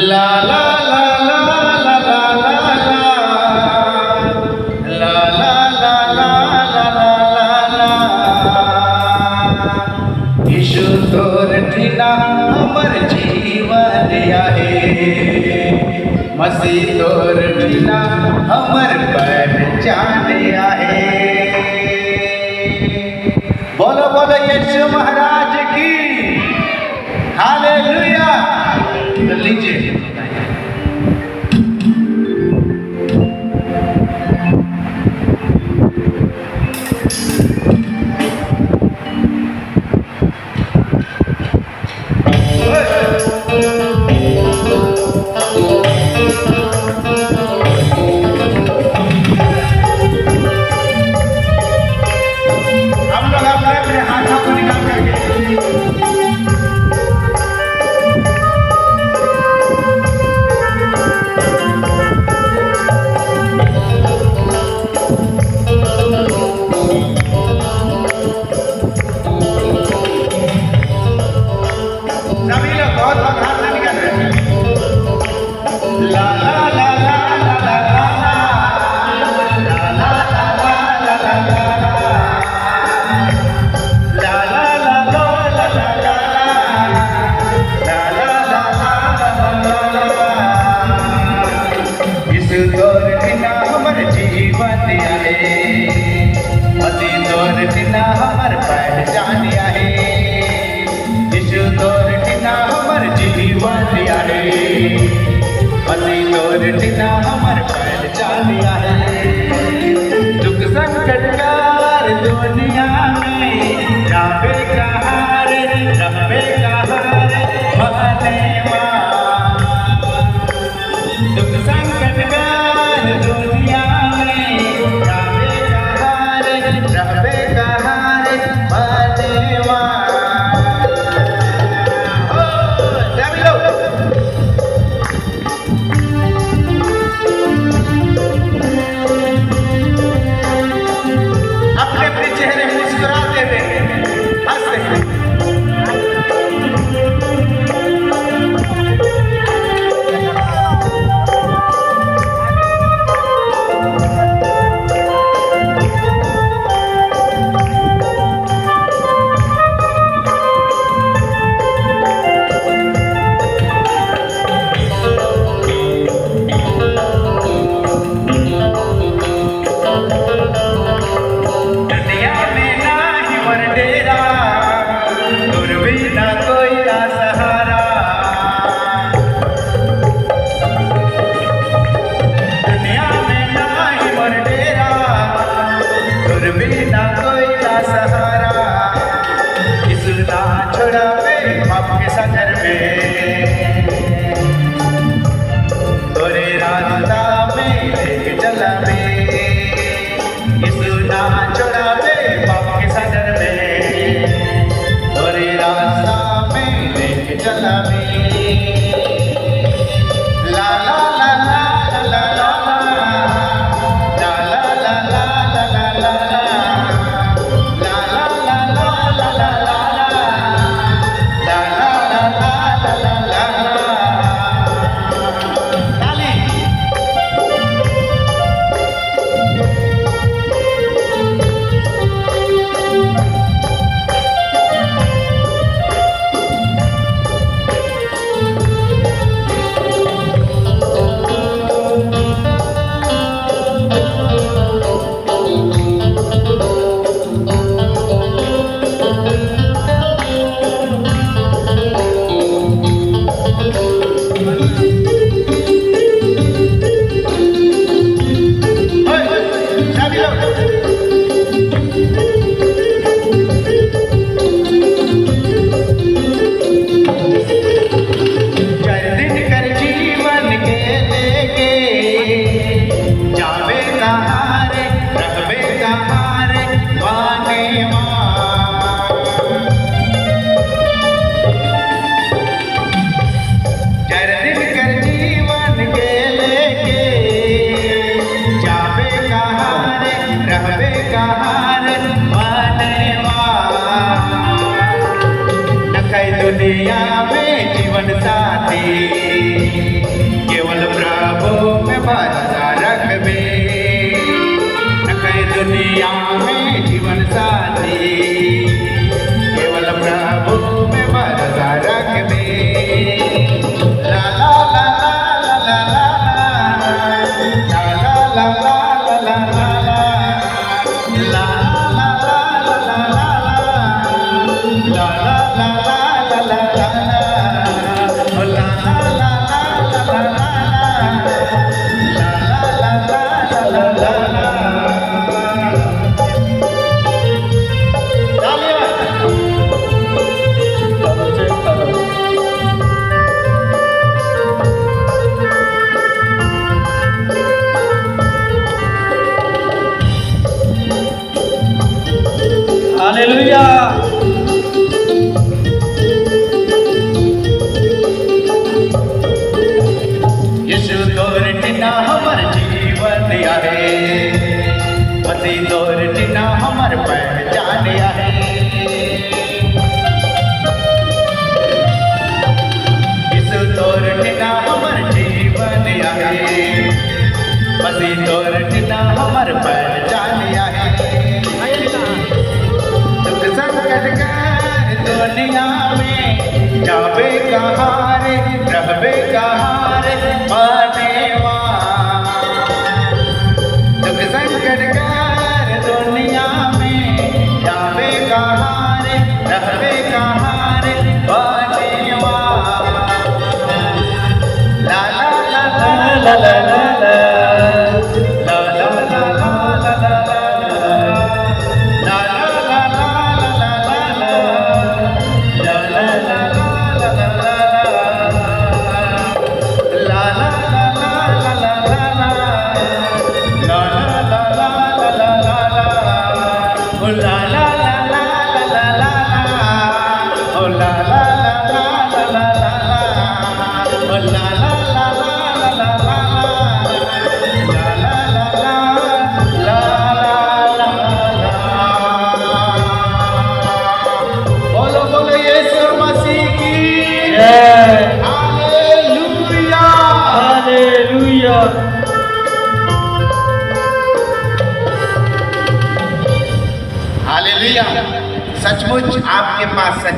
ला ला ला ला ला ला ला ला ला ला ला ला यीशु तोर ठिना हमर जीवन आहे मसीह तोर ठिना हमर पहचान आहे। बोलो बोलो यीशु महाराज की हालेलुया। तो लीजिए हम लोग अपने अपने हाथों को निकाल करके सभी लोग बहुत बहुत हाथ से निकाल रहे हैं। ला ला ला ला ला ला ला ला ला ला ला ला ला ला ला ला यीशु तोर बिना हमर जीवन आहे मसीह तोर बिना हमर पहचान आहे यीशु तोर बिना हमर जीवन आहे मसीह तोर बिना हमर पहचान आहे। दुख संकट कार दुनिया में जाबे कहाँ रे रहबे कहाँ रे बनेवा दुख संकट कार दुनिया में जाबे कहाँ रे रहबे कहाँ रे बनेवा। ओ सभी लोग अपने अपने चेहरे मुस्कुराते हुए हंसते हैं। दुनिया में ना ही वर डेरा दूर भी ना कोई ना सहारा दुनिया में ना ही वर डेरा दूर भी ना कोई ना सहारा यीशु ना छोड़ावे पाप के सागर में तोरे रास्ता में लेके चलावे यीशु ना छोड़ावे पाप के सागर में तोरे रास्ता में लेके चलावे। ला ला ला ला ला ला ला ला ला ला ला ला ला ला ला ला ला ला ला ताली सभी लोग कर दिन कर जीवन के लेके जावे कहाँ रे रहबे कहाँ रे बनेवा कर दिन कर जीवन के लेके जावे कहाँ रे रहबे कहाँ रे बनेवा न कई दुनिया में जीवन साथी मस्ती तोरना हमर पहचान आहे दुख संकट कर दुनिया में जाबे कहाँ रे रहबे कहाँ